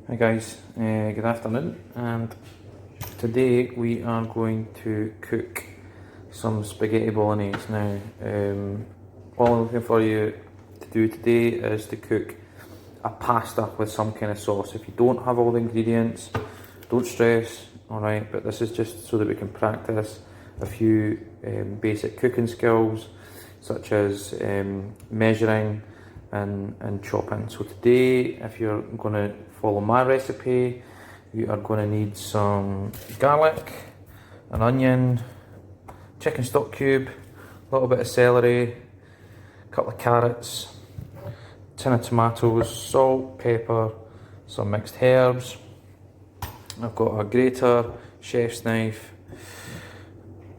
Hi guys, good afternoon, and today we are going to cook some spaghetti bolognese. Now, all I'm looking for you to do today is to cook a pasta with some kind of sauce. If you don't have all the ingredients, don't stress, alright, but this is just so that we can practice a few basic cooking skills, such as measuring and chopping. So today, if you're going to follow my recipe, you are going to need some garlic, an onion, chicken stock cube, a little bit of celery, a couple of carrots, tin of tomatoes, salt, pepper, some mixed herbs. I've got a grater, chef's knife,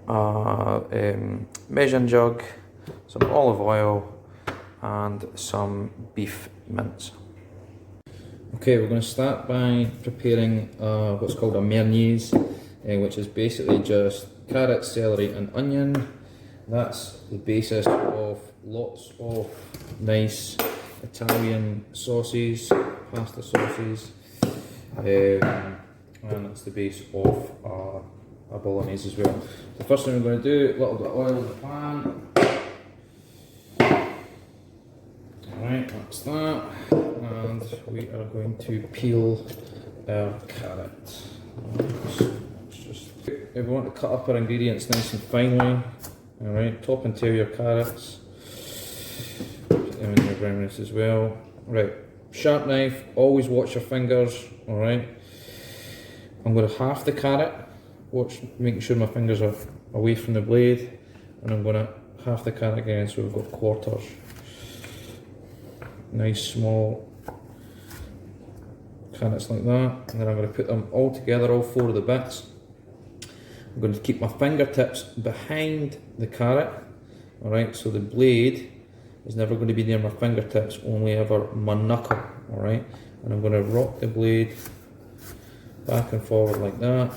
a measuring jug, some olive oil, and some beef mince. Okay, we're going to start by preparing what's called a merguez, which is basically just carrots, celery and onion. That's the basis of lots of nice Italian sauces, pasta sauces, and it's the base of a bolognese as well. The first thing we're going to do, a little bit of oil in the pan. Alright, that's that, and we are going to peel our carrot. We want to cut up our ingredients nice and finely. Alright, top and tail your carrots. Put them in your brown rice as well. Right, sharp knife, always watch your fingers. Alright, I'm going to half the carrot, making sure my fingers are away from the blade, and I'm going to half the carrot again, so we've got quarters. Nice small carrots like that, and then I'm going to put them all together, all four of the bits. I'm going to keep my fingertips behind the carrot, alright, so the blade is never going to be near my fingertips, only ever my knuckle, alright, and I'm going to rock the blade back and forward like that,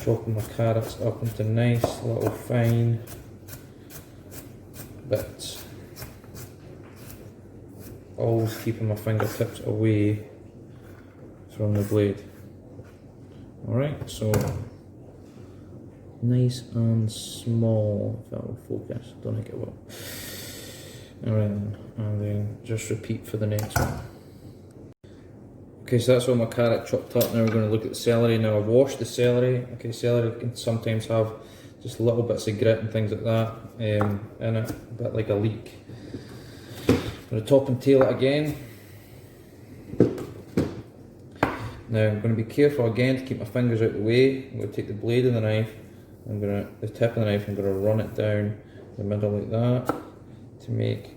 chopping my carrots up into nice little fine bits, always keeping my fingertips away from the blade. Alright, so nice and small, if that will focus, don't think it will. Alright then, and then just repeat for the next one. Okay, so that's all my carrot chopped up. Now we're going to look at the celery. Now I've washed the celery. Okay, celery can sometimes have just little bits of grit and things like that in it, a bit like a leek. I'm going to top and tail it again. Now I'm going to be careful again to keep my fingers out of the way. I'm going to take the blade of the knife, the tip of the knife, I'm going to run it down the middle like that to make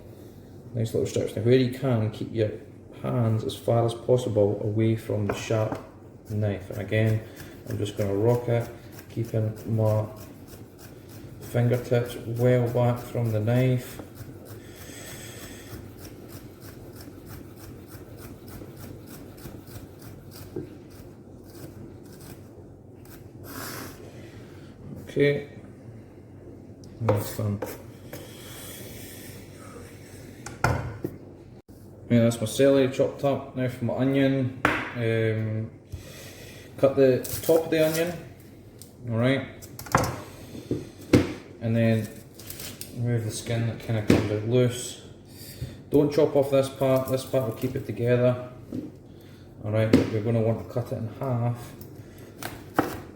nice little strips. Now where you can, keep your hands as far as possible away from the sharp knife. And again, I'm just going to rock it, keeping my fingertips well back from the knife. Okay, that's done. Yeah, that's my celery chopped up. Now for my onion, cut the top of the onion, alright, and then remove the skin that kind of comes out loose. Don't chop off this part will keep it together, alright, but you're going to want to cut it in half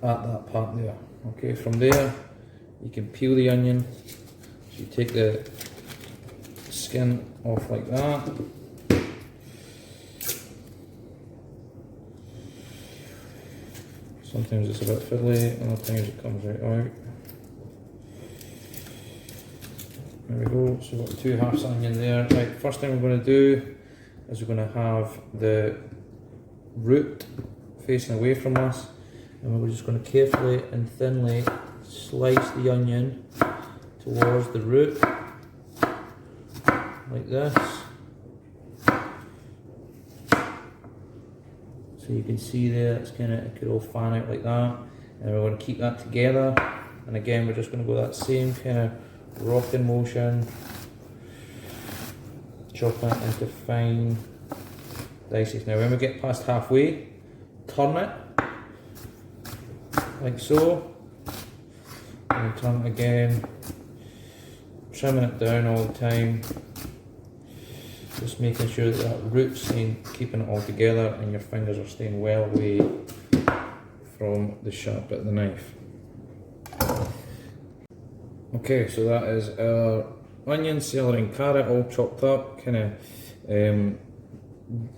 at that part there. Okay, from there you can peel the onion, so you take the skin off like that. Sometimes it's a bit fiddly, other times it comes right out. There we go, so we've got 2 halves of onion there. Right, first thing we're going to do is we're going to have the root facing away from us, and we're just going to carefully and thinly slice the onion towards the root, like this. So you can see there, it could all fan out like that, and we're going to keep that together. And again, we're just going to go that same kind of rocking motion chop that into fine dices. Now when we get past halfway, turn it, like so, and turn it again, trimming it down all the time, just making sure that that root's staying, keeping it all together, and your fingers are staying well away from the sharp bit of the knife. Okay, so that is our onion, celery and carrot all chopped up, kind of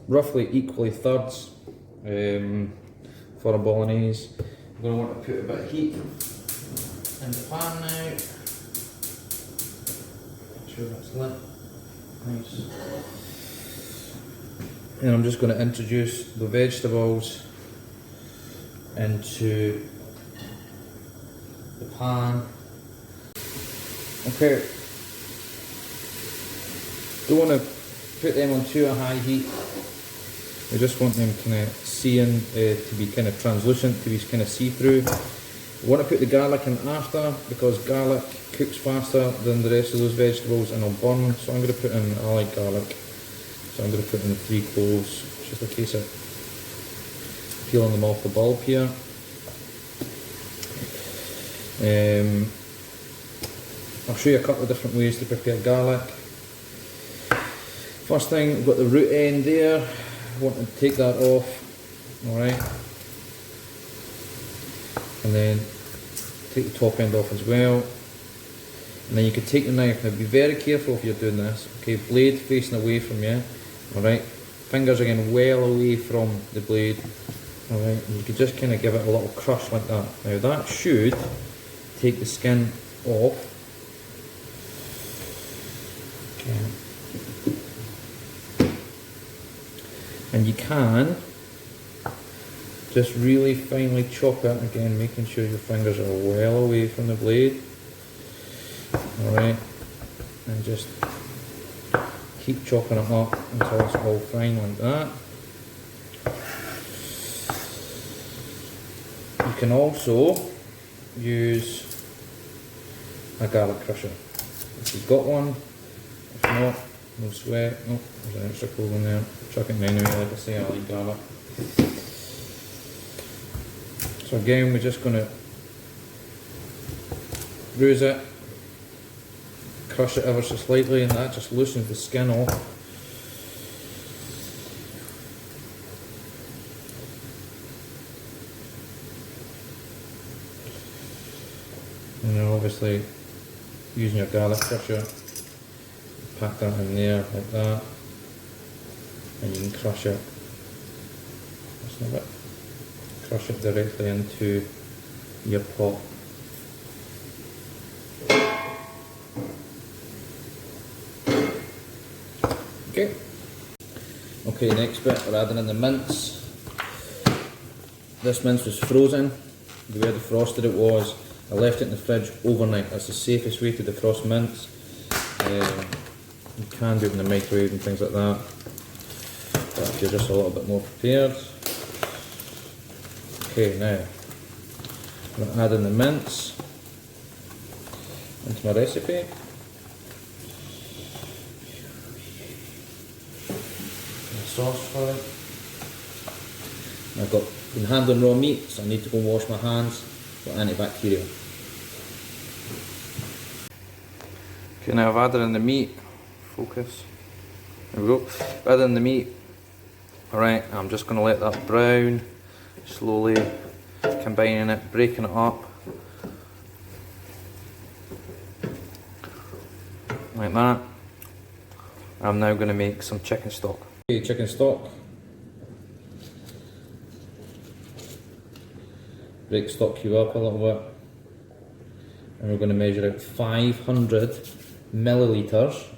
roughly equally thirds for a bolognese. I'm going to want to put a bit of heat in the pan now. Make sure that's lit. Nice. And I'm just going to introduce the vegetables into the pan. Okay. Don't want to put them on too high heat. We just want them kind of seeing to be kind of translucent, to be kind of see-through. We want to put the garlic in after because garlic cooks faster than the rest of those vegetables and it'll burn. So I'm going to put in, I like garlic, so I'm going to put in 3 cloves, just a case of peeling them off the bulb here. I'll show you a couple of different ways to prepare garlic. First thing, we've got the root end there. I want to take that off, alright. And then take the top end off as well. And then you can take the knife. Now be very careful if you're doing this. Okay, blade facing away from you, alright. Fingers again well away from the blade, alright. And you can just kind of give it a little crush like that. Now that should take the skin off. Okay. And you can just really finely chop it, again making sure your fingers are well away from the blade. Alright, and just keep chopping it up until it's all fine like that. You can also use a garlic crusher if you've got one. If not, no sweat. Oh, there's an extra clove in there. Chuck it in anyway, like I say, I like garlic. So again, we're just going to bruise it, crush it ever so slightly, and that just loosens the skin off. And then obviously, using your garlic crusher, pack that in there like that, and you can crush it. Just a bit. Crush it directly into your pot. Okay. Okay, next bit, we're adding in the mince. This mince was frozen. The way I defrosted it was, I left it in the fridge overnight. That's the safest way to defrost mince. You can do it in the microwave and things like that, but if you're just a little bit more prepared. Okay, now I'm going to add in the mince into my recipe. And sauce for it. I've been handling raw meat, so I need to go wash my hands for antibacterial. Okay, now I've added in the meat. Focus. There we go. Added in the meat. Alright, I'm just going to let that brown. Slowly combining it, breaking it up like that. I'm now going to make some chicken stock. Okay, chicken stock. Break stock cube up a little bit, and we're going to measure out 500 millilitres.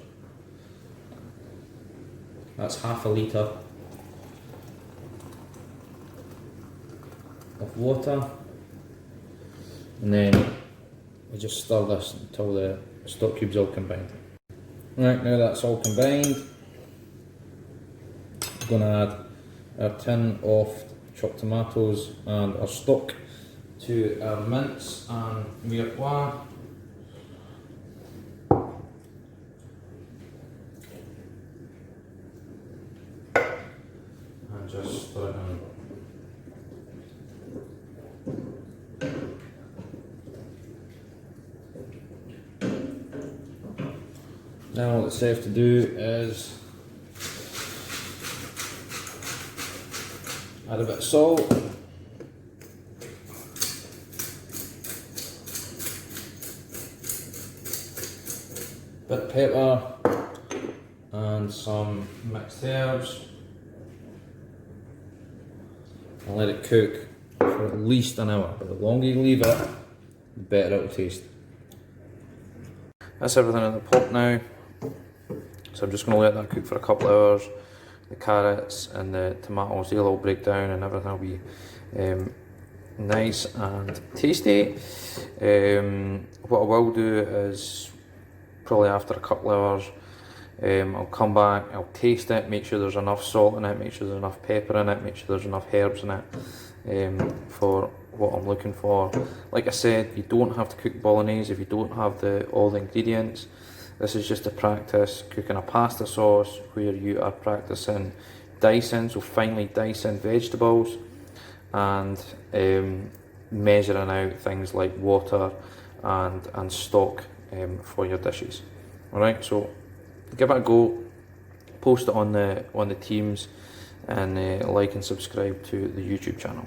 That's half a litre of water, and then we just stir this until the stock cube's all combined. Right, now that's all combined, we're going to add our tin of chopped tomatoes and our stock to our mince and mirepoix. and just put it in. Now all it's left to do is add a bit of salt, bit of pepper and some mixed herbs, and let it cook for at least an hour. But the longer you leave it, the better it will taste. That's everything in the pot now, so I'm just going to let that cook for a couple of hours. The carrots and the tomatoes, they'll all break down and everything will be nice and tasty. What I will do is, probably after a couple of hours, I'll come back, I'll taste it, make sure there's enough salt in it, make sure there's enough pepper in it, make sure there's enough herbs in it for what I'm looking for. Like I said, you don't have to cook bolognese if you don't have all the ingredients. This is just a practice cooking a pasta sauce where you are practicing dicing, so finely dicing vegetables, and measuring out things like water and stock for your dishes. Alright, so give it a go, post it on the teams, and like and subscribe to the YouTube channel.